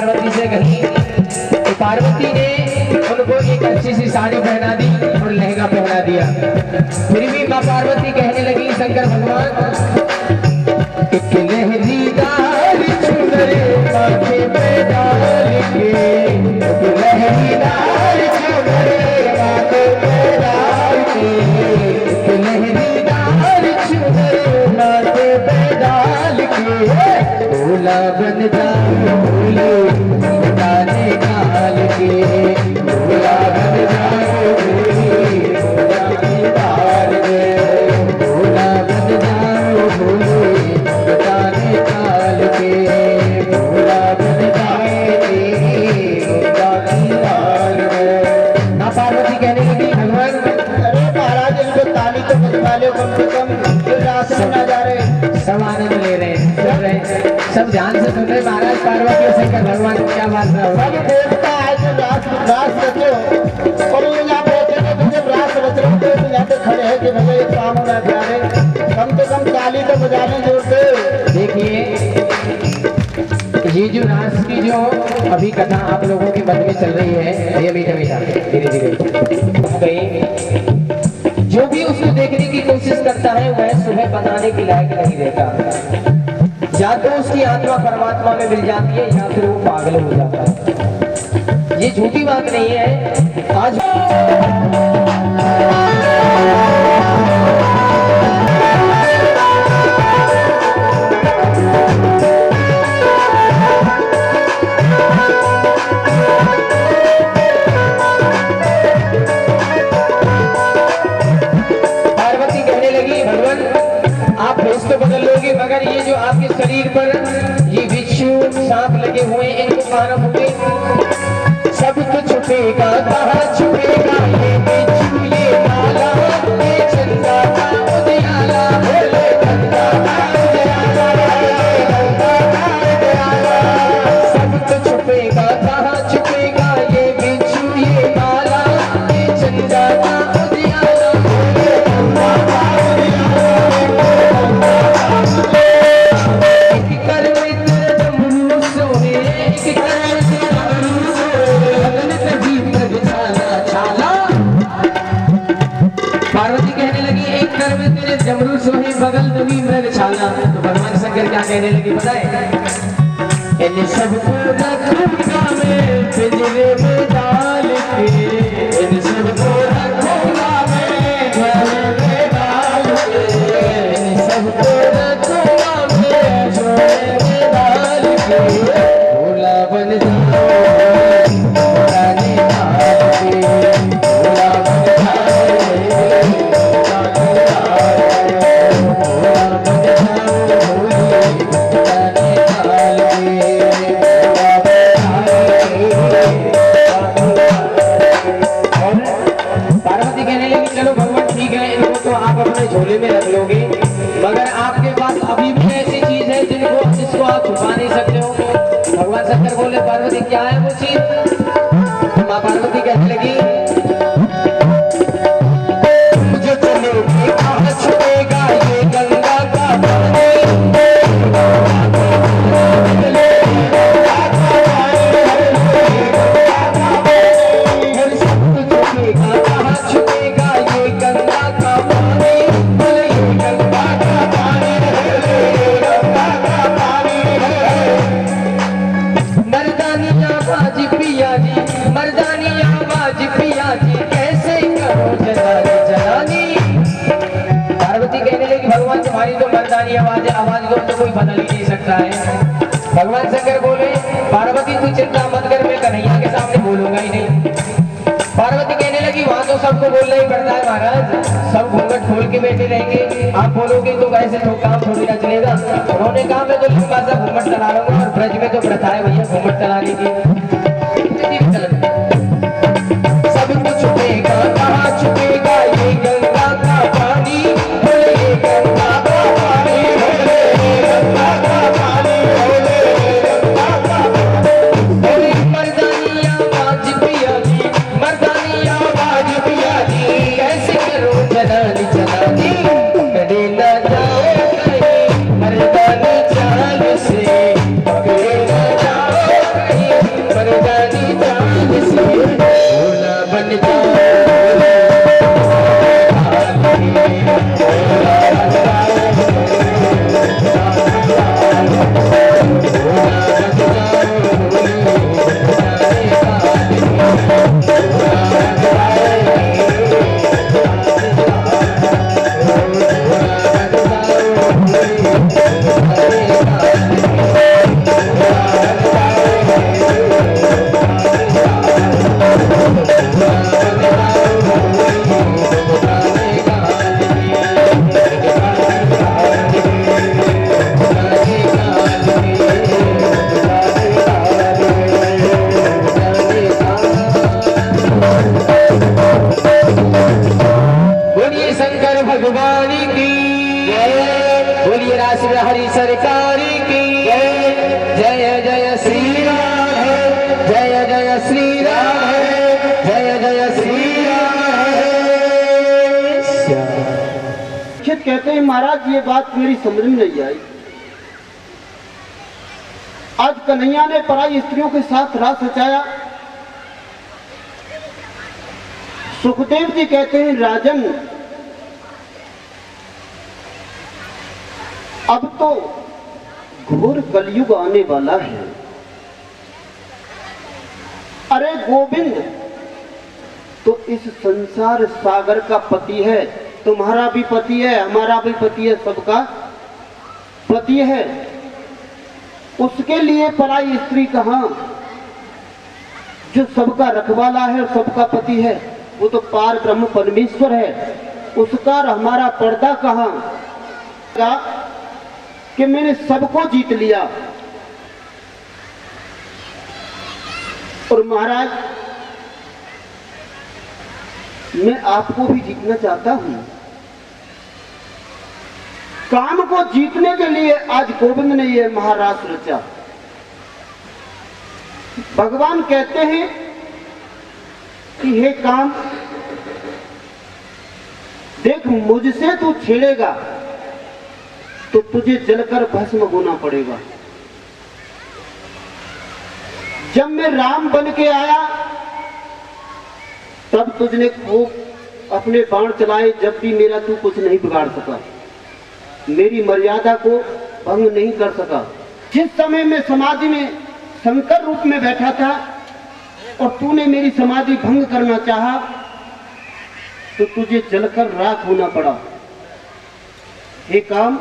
पार्वती से कही तो पार्वती ने उनको एक अच्छी सी साड़ी पहना दी और लहंगा पहना दिया। फिर भी माँ पार्वती कहने लगी शंकर भगवान एक लहरीदार चुनरी माथे पे डाल के, एक लहरीदार चुनरी माथे पे डाल के, एक लहरीदार चुनरी माथे पे डाल के भोला बन जाऊं भोले बताने काल के, भोला बन जाऊं भोले बताने काल के, भोला बन जाऊं भोले बताने काल के, भोला बन जाऊं बताने काल के। ना पार्वती कहने लगी भगवान अरे महाराज इनको ताली तो बजवा लो कम से कम, रात में ना जा रहे। सब आनंद ले रहे हैं, सुन रहे हैं, सब ध्यान से सुन रहे महाराज पार्वती और शंकर भगवान क्या बात रहा होगा। सब देवता है जो रास रचो और ये यहाँ बैठे थे तो जब रास रच रहे थे तो यहाँ पे खड़े हैं कि भले एक काम होना प्यारे, कम से कम ताली तो बजाने जोर से। देखिए ये जो रास की जो अभी कथा आप लोगों के मन में चल रही है, ये मीठा मीठा धीरे धीरे जो भी उसको देखने की कोशिश करता है वह सुबह बनाने के लायक नहीं रहता। या तो उसकी आत्मा परमात्मा में मिल जाती है या फिर वो पागल हो जाता है। ये झूठी बात नहीं है। आज पार्वती कहने लगी भगवान आप भेष तो बदल लोगे मगर ये जो आपके शरीर पर ये बिच्छू सांप लगे हुए इनको कहाँ रखोगे? सब तो छुपेगा कहाँ छुपेगा ये बिच्छू ये माला ये चंदा का उजियाला बोले गंगा का उजियाला गंगा का उजियाला। सब तो छुपेगा कहाँ छुपेगा ये बिच्छू ये माला ये चंदा का उजियाला बोले गंगा का उजियाला। एक कर में तेरे डमरू सोहे, एक कर में तेरे डमरू सोहे, लगन कभी तक छाला छाला। पार्वती कहने लगी एक कर में तेरे डमरू सोहे बगल नबी मृग छाला। तो भगवान शंकर क्या कहने लगी पता है? इन सबको रखूंगा मैं पिंजरे में डाल के, इन सबको रखूंगा मैं पिंजरे में डाल के, इन सबको रखूंगा मैं झोले में डाल के भोला बन जाऊं बताने काल के, भोला बन जाऊं बताने काल के, भोला बन जाऊं भोले बताने काल के, भोला बन जाऊं। और पार्वती कहने लगी चलो भगवान ठीक है इनको तो आप अपने झोले में रख लोगे मगर आपके पास अभी भी ऐसी चीज है जिसको आप छुपा नहीं सकते हो। भगवान शंकर बोले पार्वती क्या है वो चीज? माँ पार्वती कहने लगी मुझे चलोगे कहाँ छुपेगा ये गंगा का पानी, कहाँ छुपेगा ये गंगा का पानी, ये गंगा का पानी, गंगा का पानी। मर्दानी आवाज पिया जी, मर्दानी आवाज पिया जी कैसे करो जलानी जलानी। पार्वती कहने लगी भगवान तुम्हारी तो मर्दानी आवाज है, आवाज को तो कोई बदल ही नहीं सकता है। भगवान शंकर बोले पार्वती तू चिंता मत कर मैं कन्हैया के सामने बोलूंगा ही नहीं। पार्वती कहने लगी वहां तो सबको बोलना ही पड़ता है महाराज, सब घूंघट खोल के बैठे रहेंगे, आप बोलोगे तो कैसे तो काम थोड़ी ना चलेगा। उन्होंने कहा मैं तो लंबा सा घूंघट चला लूंगा और ब्रज में तो प्रथा है भैया घूंघट चलाने की। सब कुछ छुपेगा कहाँ छुपेगा ये गंगा का पानी, बोले ये गंगा का पानी, बोले ये गंगा का पानी, बोले ये गंगा का पानी। बोले मर्दानी आवाज पिया जी, मर्दानी आवाज पिया जी कैसे करो जलानी जलानी। पकड़े ना जाओ कहीं मर्दानी चाल से, पकड़े ना जाओ कहीं कहते हैं महाराज ये बात मेरी समझ में नहीं आई। आज कन्हैया ने पराई स्त्रियों के साथ रास रचाया। सुखदेव जी कहते हैं राजन अब तो घोर कलयुग आने वाला है। अरे गोविंद तो इस संसार सागर का पति है, तुम्हारा भी पति है, हमारा भी पति है, सबका पति है। उसके लिए पराई स्त्री कहां? जो सबका रखवाला है और सबका पति है वो तो पार ब्रह्म परमेश्वर है, उसका और हमारा पर्दा कहां? कि मैंने सबको जीत लिया। और महाराज मैं आपको भी जीतना चाहता हूं। काम को जीतने के लिए आज गोविंद ने यह महारास रचा। भगवान कहते हैं कि हे काम देख मुझसे तू छेड़ेगा तो तुझे जलकर भस्म होना पड़ेगा। जब मैं राम बन के आया तब तुझने खूब अपने बाण चलाए, जब भी मेरा तू कुछ नहीं बिगाड़ सका, मेरी मर्यादा को भंग नहीं कर सका। जिस समय मैं समाधि में शंकर रूप में बैठा था और तूने मेरी समाधि भंग करना चाहा तो तुझे जलकर राख होना पड़ा। हे काम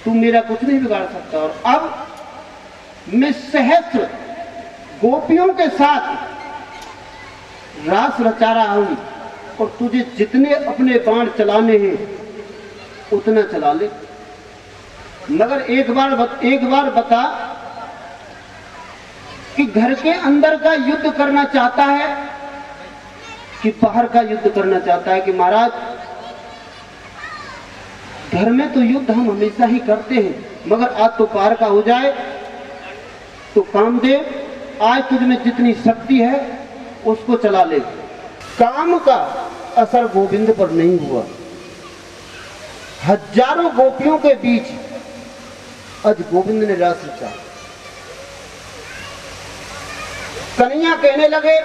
तू मेरा कुछ नहीं बिगाड़ सकता। और अब मैं सहस्र गोपियों के साथ रास रचा रहा हूं और तुझे जितने अपने बाण चलाने हैं उतना चला ले। मगर एक बार बता कि घर के अंदर का युद्ध करना चाहता है कि बाहर का युद्ध करना चाहता है? कि महाराज घर में तो युद्ध हम हमेशा ही करते हैं, मगर आज तो बाहर का हो जाए। तो कामदेव आज तुझ में जितनी शक्ति है उसको चला ले। काम का असर गोविंद पर नहीं हुआ। हजारों गोपियों के बीच आज गोविंद ने रास रचा। कन्हैया कहने लगे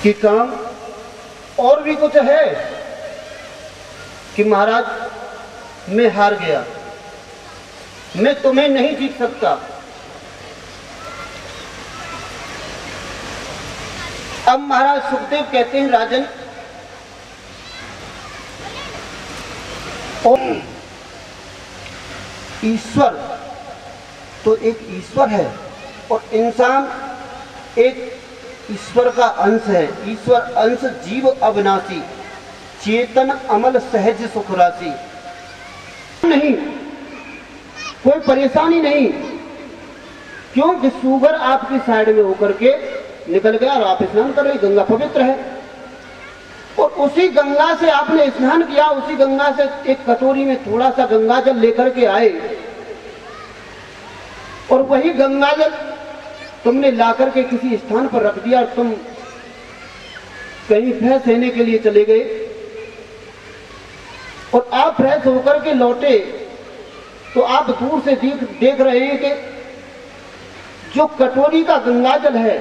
कि काम और भी कुछ है? कि महाराज मैं हार गया, मैं तुम्हें नहीं जीत सकता। अब महाराज सुखदेव कहते हैं राजन ईश्वर तो एक ईश्वर है और इंसान एक ईश्वर का अंश है। ईश्वर अंश जीव अविनाशी, चेतन अमल सहज सुख राशि। नहीं कोई परेशानी नहीं, क्योंकि सुगर आपकी साइड में होकर के निकल गया और आप स्नान कर रहे। गंगा पवित्र है और उसी गंगा से आपने स्नान किया, उसी गंगा से एक कटोरी में थोड़ा सा गंगा जल लेकर के आए और वही गंगा जल तुमने लाकर के किसी स्थान पर रख दिया और तुम कहीं फ्रेश रहने के लिए चले गए और आप फ्रेश होकर के लौटे तो आप दूर से देख रहे हैं कि जो कटोरी का गंगाजल है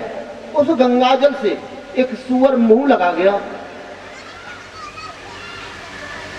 उस गंगाजल से एक सुअर मुंह लगा गया